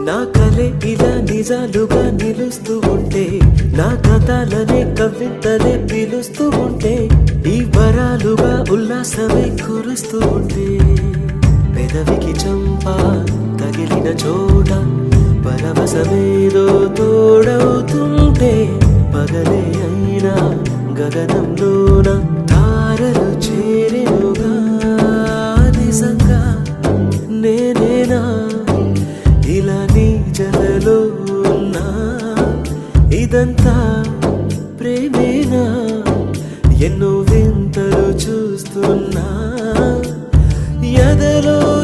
నా కలే ఇలా నిజాలుగా నిలుస్తూ ఉంటే, నా కథలనే కవితలే పిలుస్తూ ఉంటే, ఈ వరాలుగా ఉల్లాసమే కురుస్తూ ఉంటే, పెదవికి చంప తగిలిన చోట పరవశమేదో తోడవుతుంటే, పగలే అయినా గగనంలోన తారలు చేరెనుగా. నిజంగా నేనేనా ఇలా నీ జలలో ఉన్నా? ఇదంతా ప్రేమేనా? ఎన్నో వింతలు చూస్తున్నా ఎదలో